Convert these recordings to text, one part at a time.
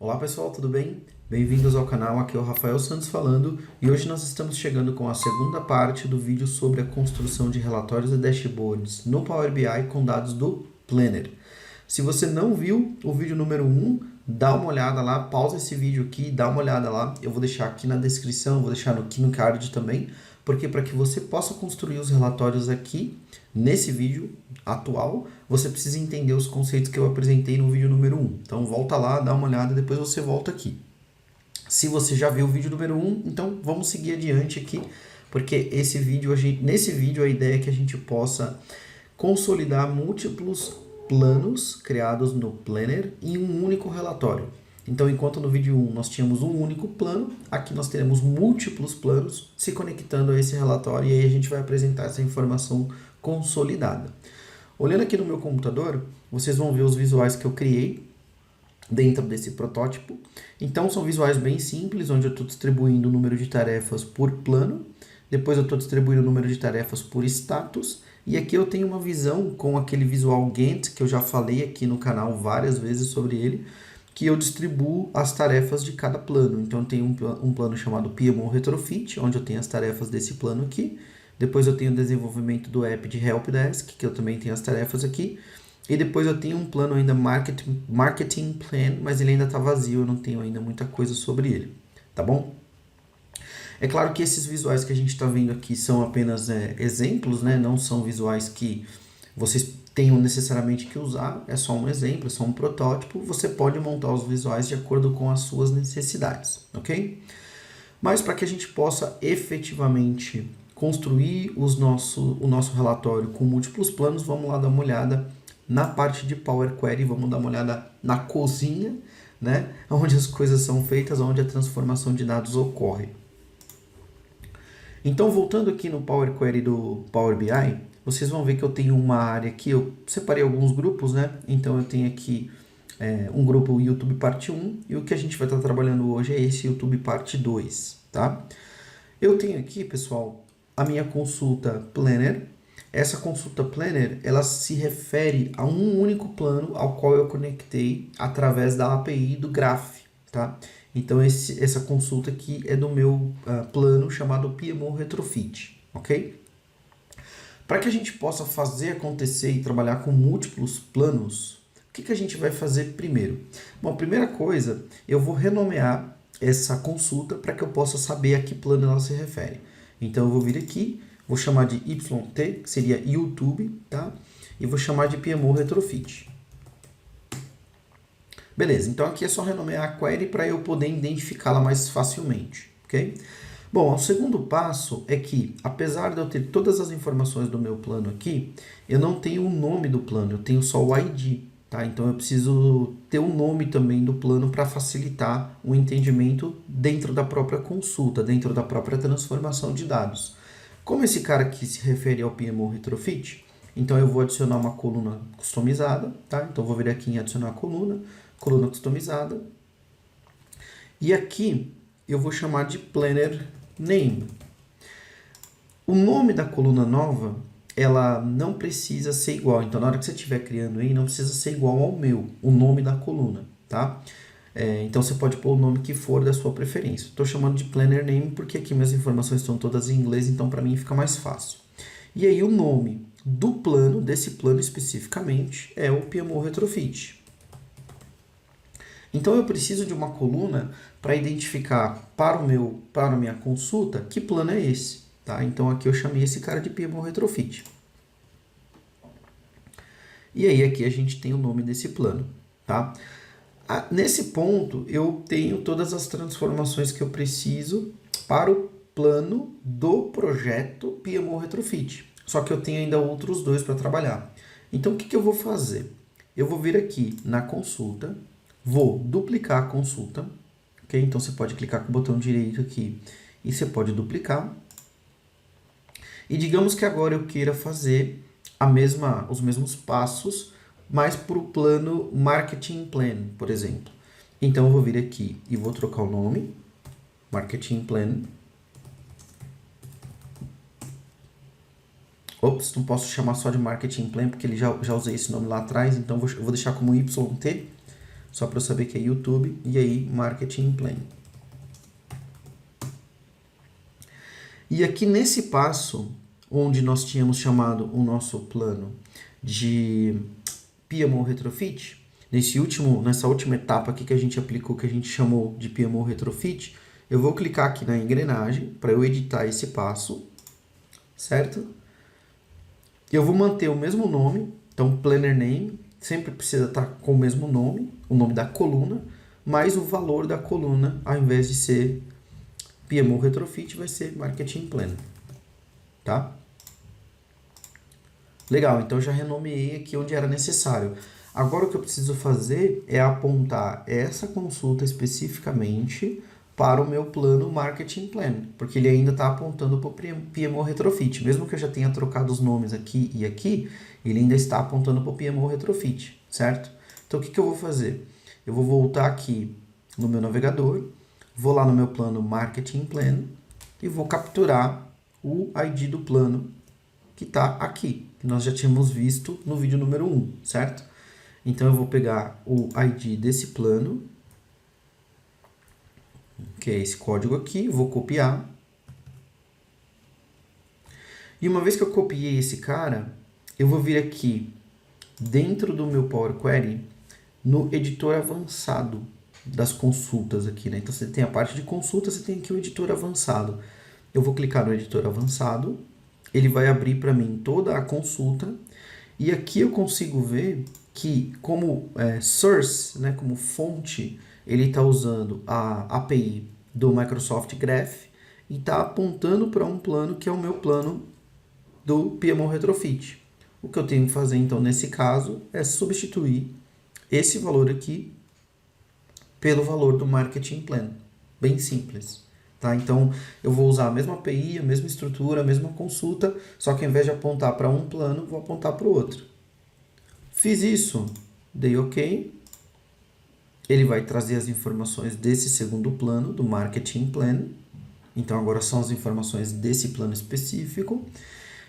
Olá pessoal, tudo bem? Bem-vindos ao canal, aqui é o Rafael Santos falando e hoje nós estamos chegando com a segunda parte do vídeo sobre a construção de relatórios e dashboards no Power BI com dados do Planner. Se você não viu o vídeo número 1, dá uma olhada lá, pausa esse vídeo aqui, dá uma olhada lá, eu vou deixar aqui na descrição, vou deixar aqui no card também, porque para que você possa construir os relatórios aqui, nesse vídeo atual, você precisa entender os conceitos que eu apresentei no vídeo número 1. Então volta lá, dá uma olhada, depois você volta aqui. Se você já viu o vídeo número 1, então vamos seguir adiante aqui, porque nesse vídeo a ideia é que a gente possa consolidar múltiplos planos criados no Planner em um único relatório. Então, enquanto no vídeo 1 nós tínhamos um único plano, aqui nós teremos múltiplos planos se conectando a esse relatório e aí a gente vai apresentar essa informação consolidada. Olhando aqui no meu computador, vocês vão ver os visuais que eu criei dentro desse protótipo. Então, são visuais bem simples, onde eu estou distribuindo o número de tarefas por plano, depois eu estou distribuindo o número de tarefas por status, e aqui eu tenho uma visão com aquele visual Gantt, que eu já falei aqui no canal várias vezes sobre ele, que eu distribuo as tarefas de cada plano. Então, eu tenho um plano chamado PMO Retrofit, onde eu tenho as tarefas desse plano aqui. Depois eu tenho o desenvolvimento do app de Helpdesk, que eu também tenho as tarefas aqui. E depois eu tenho um plano ainda Marketing Plan, mas ele ainda está vazio, eu não tenho ainda muita coisa sobre ele, tá bom? É claro que esses visuais que a gente está vendo aqui são apenas exemplos, né? Não são visuais que vocês tenham necessariamente que usar, é só um exemplo, é só um protótipo. Você pode montar os visuais de acordo com as suas necessidades, ok? Mas para que a gente possa efetivamente construir o nosso relatório com múltiplos planos, vamos lá dar uma olhada na parte de Power Query, vamos dar uma olhada na cozinha, né? Onde as coisas são feitas, onde a transformação de dados ocorre. Então, voltando aqui no Power Query do Power BI, vocês vão ver que eu tenho uma área aqui, eu separei alguns grupos, né? Então, eu tenho aqui um grupo YouTube parte 1 e o que a gente vai estar trabalhando hoje é esse YouTube parte 2, tá? Eu tenho aqui, pessoal, a minha consulta Planner. Essa consulta Planner, ela se refere a um único plano ao qual eu conectei através da API do Graph, tá? Então, essa consulta aqui é do meu plano chamado PMO Retrofit, ok? Para que a gente possa fazer acontecer e trabalhar com múltiplos planos, o que a gente vai fazer primeiro? Bom, a primeira coisa, eu vou renomear essa consulta para que eu possa saber a que plano ela se refere. Então, eu vou vir aqui, vou chamar de YT, que seria YouTube, tá? E vou chamar de PMO Retrofit. Beleza, então aqui é só renomear a query para eu poder identificá-la mais facilmente, ok? Bom, o segundo passo é que, apesar de eu ter todas as informações do meu plano aqui, eu não tenho o nome do plano, eu tenho só o ID, tá? Então eu preciso ter o nome também do plano para facilitar o entendimento dentro da própria consulta, dentro da própria transformação de dados. Como esse cara aqui se refere ao PMO Retrofit, então eu vou adicionar uma coluna customizada, tá? Então eu vou vir aqui em adicionar coluna customizada. E aqui eu vou chamar de Planner Name. O nome da coluna nova, ela não precisa ser igual. Então, na hora que você estiver criando aí, não precisa ser igual ao meu, o nome da coluna, tá? Então, você pode pôr o nome que for da sua preferência. Estou chamando de Planner Name porque aqui minhas informações estão todas em inglês, então para mim fica mais fácil. E aí, o nome do plano, desse plano especificamente, é o PMO Retrofit. Então eu preciso de uma coluna para identificar para a minha consulta que plano é esse, tá? Então aqui eu chamei esse cara de PMO Retrofit. E aí aqui a gente tem o nome desse plano, tá? Nesse ponto eu tenho todas as transformações que eu preciso para o plano do projeto PMO Retrofit. Só que eu tenho ainda outros dois para trabalhar. Então o que eu vou fazer? Eu vou vir aqui na consulta, vou duplicar a consulta, ok? Então você pode clicar com o botão direito aqui e você pode duplicar. E digamos que agora eu queira fazer os mesmos passos, mas para o plano Marketing Plan, por exemplo. Então eu vou vir aqui e vou trocar o nome, Marketing Plan. Ops, não posso chamar só de Marketing Plan, porque já usei esse nome lá atrás, então eu vou deixar como YT. Só para eu saber que é YouTube e aí Marketing Plan. E aqui nesse passo, onde nós tínhamos chamado o nosso plano de PMO Retrofit, nessa última etapa aqui que a gente aplicou, que a gente chamou de PMO Retrofit, eu vou clicar aqui na engrenagem para eu editar esse passo, certo? Eu vou manter o mesmo nome, então Planner Name, sempre precisa estar com o mesmo nome, o nome da coluna, mas o valor da coluna, ao invés de ser PMO Retrofit, vai ser Marketing Plan, tá? Legal, então eu já renomeei aqui onde era necessário. Agora o que eu preciso fazer é apontar essa consulta especificamente para o meu plano Marketing Plan, porque ele ainda está apontando para o PMO Retrofit. Mesmo que eu já tenha trocado os nomes aqui e aqui, ele ainda está apontando para o PMO Retrofit, certo? Então o que eu vou fazer? Eu vou voltar aqui no meu navegador, vou lá no meu plano Marketing Plan e vou capturar o ID do plano que está aqui, que nós já tínhamos visto no vídeo número 1, certo? Então eu vou pegar o ID desse plano, que é esse código aqui, vou copiar. E uma vez que eu copiei esse cara, eu vou vir aqui dentro do meu Power Query no editor avançado das consultas aqui, né? Então você tem a parte de consulta, você tem aqui o editor avançado. Eu vou clicar no editor avançado, ele vai abrir para mim toda a consulta e aqui eu consigo ver que como source, né, como fonte, ele está usando a API do Microsoft Graph e está apontando para um plano que é o meu plano do PMO Retrofit. O que eu tenho que fazer então nesse caso é substituir esse valor aqui pelo valor do Marketing Plan. Bem simples. Tá? Então, eu vou usar a mesma API, a mesma estrutura, a mesma consulta, só que ao invés de apontar para um plano, vou apontar para o outro. Fiz isso, dei OK. Ele vai trazer as informações desse segundo plano, do Marketing Plan. Então, agora são as informações desse plano específico.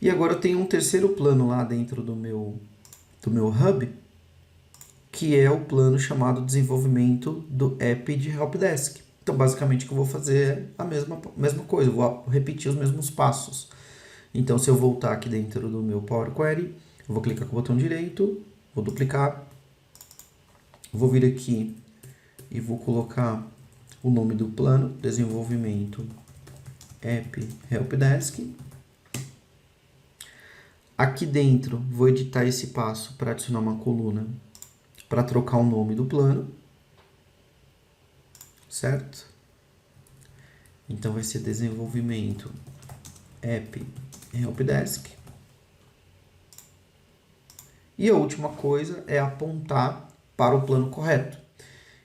E agora eu tenho um terceiro plano lá dentro do meu Hub, que é o plano chamado Desenvolvimento do App de Helpdesk. Então, basicamente, o que eu vou fazer é a mesma coisa, eu vou repetir os mesmos passos. Então, se eu voltar aqui dentro do meu Power Query, eu vou clicar com o botão direito, vou duplicar, vou vir aqui e vou colocar o nome do plano, Desenvolvimento App Helpdesk. Aqui dentro, vou editar esse passo para adicionar uma coluna para trocar o nome do plano. Certo? Então vai ser Desenvolvimento App Helpdesk. E a última coisa é apontar para o plano correto.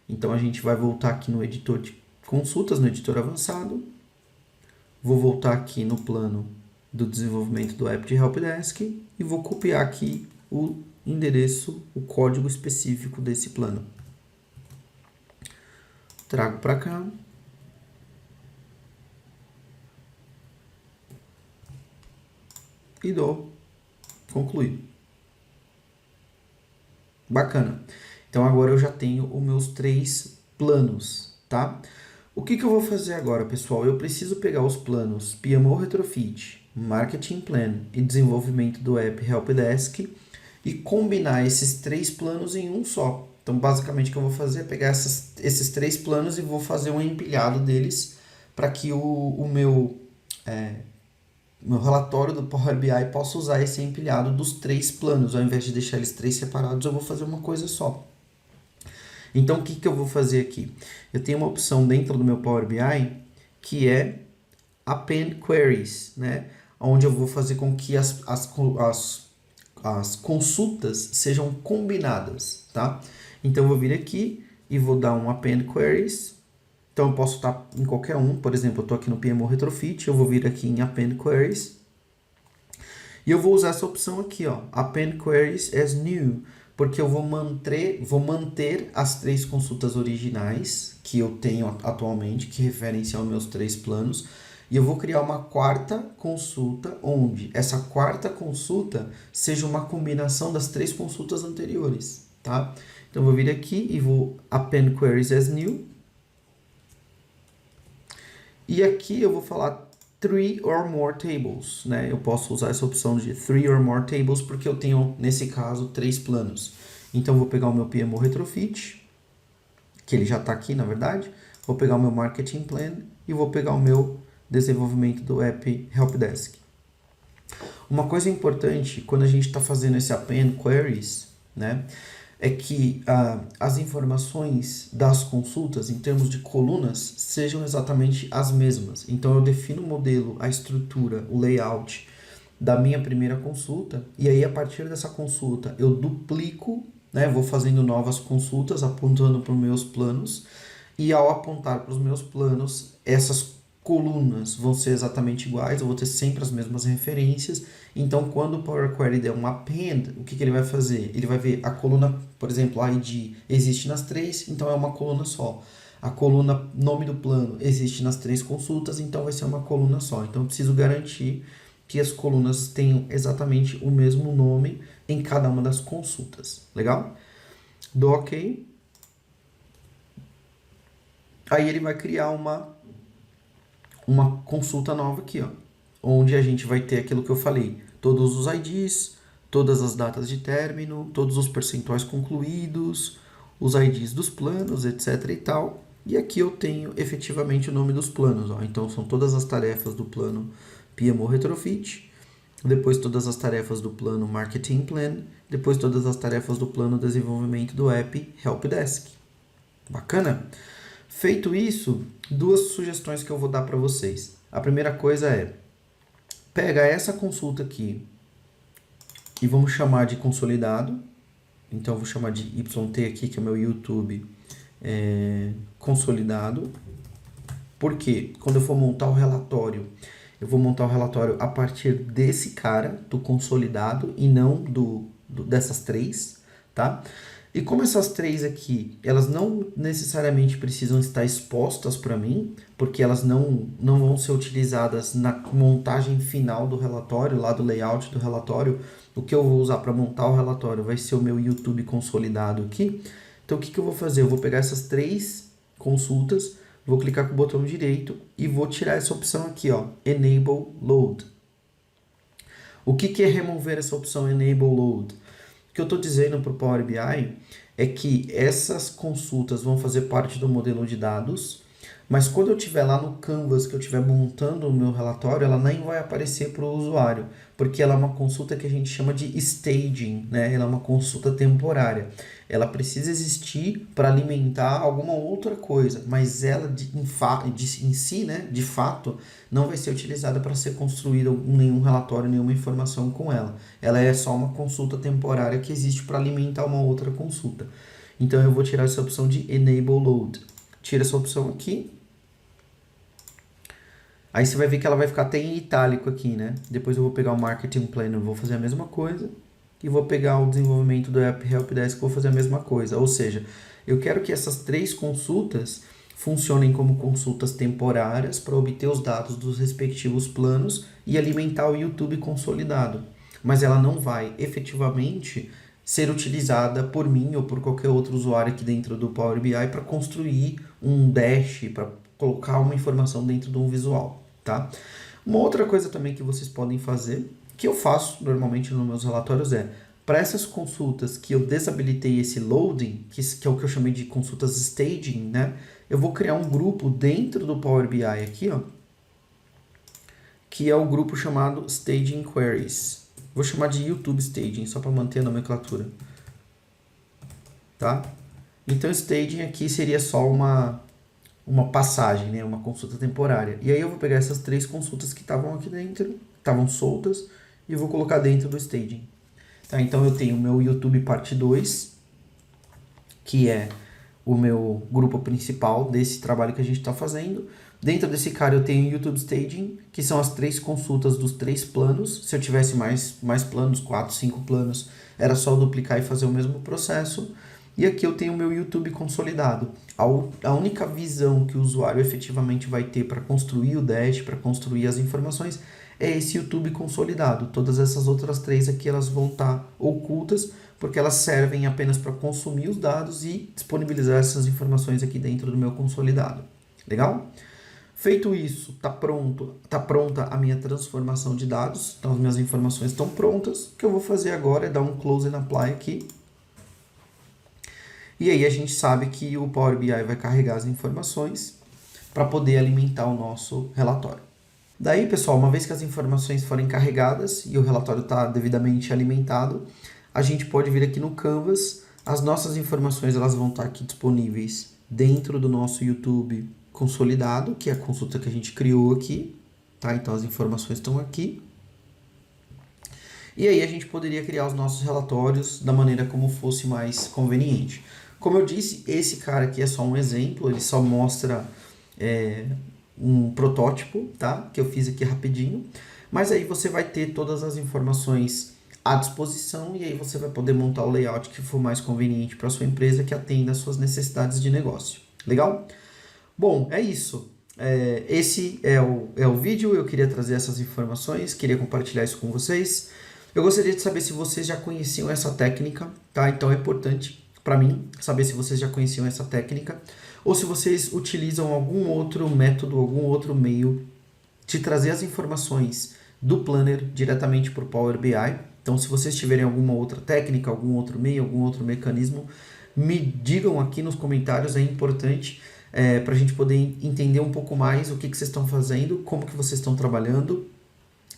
Então a gente vai voltar aqui no editor de consultas, no editor avançado. Vou voltar aqui no plano do desenvolvimento do App de Helpdesk e vou copiar aqui o endereço, o código específico desse plano. Trago para cá. E dou concluir. Bacana. Então agora eu já tenho os meus 3 planos, tá? O que eu vou fazer agora, pessoal? Eu preciso pegar os planos PMO Retrofit, Marketing Plan e Desenvolvimento do App Helpdesk e combinar esses 3 planos em um só. Então, basicamente, o que eu vou fazer é pegar esses 3 planos e vou fazer um empilhado deles para que o meu relatório do Power BI possa usar esse empilhado dos 3 planos. Ao invés de deixar eles 3 separados, eu vou fazer uma coisa só. Então, o que eu vou fazer aqui? Eu tenho uma opção dentro do meu Power BI que é Append Queries, né? Onde eu vou fazer com que as consultas sejam combinadas, tá? Então, eu vou vir aqui e vou dar um Append Queries. Então, eu posso estar em qualquer um. Por exemplo, eu estou aqui no PMO Retrofit, eu vou vir aqui em Append Queries. E eu vou usar essa opção aqui, ó, Append Queries as New, porque eu vou manter as 3 consultas originais que eu tenho atualmente, que referem-se aos meus 3 planos, e eu vou criar uma 4ª consulta, onde essa 4ª consulta seja uma combinação das 3 consultas anteriores, tá? Então, eu vou vir aqui e vou append queries as new. E aqui eu vou falar 3 or more tables, né? Eu posso usar essa opção de 3 or more tables porque eu tenho, nesse caso, 3 planos. Então, eu vou pegar o meu PMO Retrofit, que ele já está aqui, na verdade. Vou pegar o meu Marketing Plan e vou pegar o meu desenvolvimento do App Helpdesk. Uma coisa importante quando a gente está fazendo esse append queries, né, é que as informações das consultas, em termos de colunas, sejam exatamente as mesmas. Então, eu defino o modelo, a estrutura, o layout da minha primeira consulta, e aí, a partir dessa consulta, eu duplico, né, vou fazendo novas consultas, apontando para os meus planos, e ao apontar para os meus planos, essas colunas vão ser exatamente iguais, eu vou ter sempre as mesmas referências. Então, quando o Power Query der um append, o que ele vai fazer? Ele vai ver a coluna, por exemplo, a ID existe nas 3, então é uma coluna só. A coluna nome do plano existe nas 3 consultas, então vai ser uma coluna só. Então, eu preciso garantir que as colunas tenham exatamente o mesmo nome em cada uma das consultas. Legal? Dou OK. Aí ele vai criar uma consulta nova aqui, ó, onde a gente vai ter aquilo que eu falei, todos os IDs, todas as datas de término, todos os percentuais concluídos, os IDs dos planos, etc e tal. E aqui eu tenho efetivamente o nome dos planos, ó. Então são todas as tarefas do plano PMO Retrofit, depois todas as tarefas do plano Marketing Plan, depois todas as tarefas do plano Desenvolvimento do App Helpdesk. Bacana? Feito isso, 2 sugestões que eu vou dar para vocês. A primeira coisa é, pega essa consulta aqui e vamos chamar de consolidado. Então, eu vou chamar de YT aqui, que é o meu YouTube consolidado. Por quê? Quando eu for montar o relatório, eu vou montar o relatório a partir desse cara, do consolidado, e não dessas 3, tá? E como essas 3 aqui, elas não necessariamente precisam estar expostas para mim, porque elas não vão ser utilizadas na montagem final do relatório, lá do layout do relatório. O que eu vou usar para montar o relatório vai ser o meu YouTube consolidado aqui. Então, o que eu vou fazer? Eu vou pegar essas 3 consultas, vou clicar com o botão direito e vou tirar essa opção aqui, ó, Enable Load. O que é remover essa opção Enable Load? O que eu estou dizendo para o Power BI é que essas consultas vão fazer parte do modelo de dados, mas quando eu estiver lá no Canvas, que eu estiver montando o meu relatório, ela nem vai aparecer para o usuário, porque ela é uma consulta que a gente chama de staging, né? Ela é uma consulta temporária. Ela precisa existir para alimentar alguma outra coisa, mas ela em si, né, de fato, não vai ser utilizada para ser construído nenhum relatório, nenhuma informação com ela. Ela é só uma consulta temporária que existe para alimentar uma outra consulta. Então, eu vou tirar essa opção de Enable Load. Tira essa opção aqui. Aí você vai ver que ela vai ficar até em itálico aqui, né? Depois eu vou pegar o Marketing Plan, eu vou fazer a mesma coisa. E vou pegar o desenvolvimento do App Helpdesk, vou fazer a mesma coisa. Ou seja, eu quero que essas 3 consultas funcionem como consultas temporárias para obter os dados dos respectivos planos e alimentar o YouTube consolidado. Mas ela não vai efetivamente ser utilizada por mim ou por qualquer outro usuário aqui dentro do Power BI para construir um dash, para colocar uma informação dentro de um visual, tá? Uma outra coisa também que vocês podem fazer, que eu faço normalmente nos meus relatórios, é para essas consultas que eu desabilitei esse loading, que é o que eu chamei de consultas staging, né? Eu vou criar um grupo dentro do Power BI aqui, ó, que é o grupo chamado Staging Queries. Vou chamar de YouTube Staging, só para manter a nomenclatura. Tá? Então, Staging aqui seria só uma passagem, né? Uma consulta temporária. E aí eu vou pegar essas 3 consultas que estavam aqui dentro, estavam soltas, e vou colocar dentro do Staging. Tá? Então, eu tenho o meu YouTube parte 2, que é o meu grupo principal desse trabalho que a gente está fazendo. Dentro desse cara eu tenho o YouTube Staging, que são as 3 consultas dos 3 planos. Se eu tivesse mais planos, 4, 5 planos, era só duplicar e fazer o mesmo processo. E aqui eu tenho o meu YouTube consolidado. A única visão que o usuário efetivamente vai ter para construir o dash, para construir as informações, é esse YouTube consolidado. Todas essas outras 3 aqui, elas vão estar ocultas, porque elas servem apenas para consumir os dados e disponibilizar essas informações aqui dentro do meu consolidado. Legal? Feito isso, tá pronta a minha transformação de dados, então as minhas informações estão prontas. O que eu vou fazer agora é dar um close and apply aqui. E aí a gente sabe que o Power BI vai carregar as informações para poder alimentar o nosso relatório. Daí, pessoal, uma vez que as informações forem carregadas e o relatório está devidamente alimentado, a gente pode vir aqui no Canvas, as nossas informações elas vão estar aqui disponíveis dentro do nosso YouTube consolidado, que é a consulta que a gente criou aqui, tá? Então as informações estão aqui. E aí a gente poderia criar os nossos relatórios da maneira como fosse mais conveniente. Como eu disse, esse cara aqui é só um exemplo, ele só mostra um protótipo, tá? Que eu fiz aqui rapidinho. Mas aí você vai ter todas as informações à disposição e aí você vai poder montar o layout que for mais conveniente para a sua empresa, que atenda às suas necessidades de negócio. Legal? Bom, é isso. Esse é o vídeo, eu queria trazer essas informações, queria compartilhar isso com vocês. Eu gostaria de saber se vocês já conheciam essa técnica, tá? Então é importante para mim saber se vocês já conheciam essa técnica ou se vocês utilizam algum outro método, algum outro meio de trazer as informações do Planner diretamente para o Power BI. Então, se vocês tiverem alguma outra técnica, algum outro meio, algum outro mecanismo, me digam aqui nos comentários, é importante para a gente poder entender um pouco mais o que vocês estão fazendo, como que vocês estão trabalhando,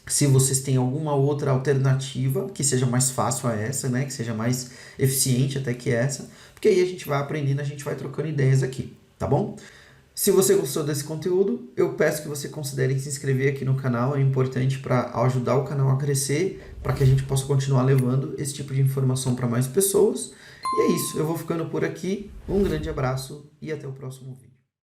se vocês têm alguma outra alternativa que seja mais fácil a essa, né? Que seja mais eficiente até que essa, porque aí a gente vai aprendendo, a gente vai trocando ideias aqui, tá bom? Se você gostou desse conteúdo, eu peço que você considere se inscrever aqui no canal, é importante para ajudar o canal a crescer, para que a gente possa continuar levando esse tipo de informação para mais pessoas. E é isso, eu vou ficando por aqui, um grande abraço e até o próximo vídeo.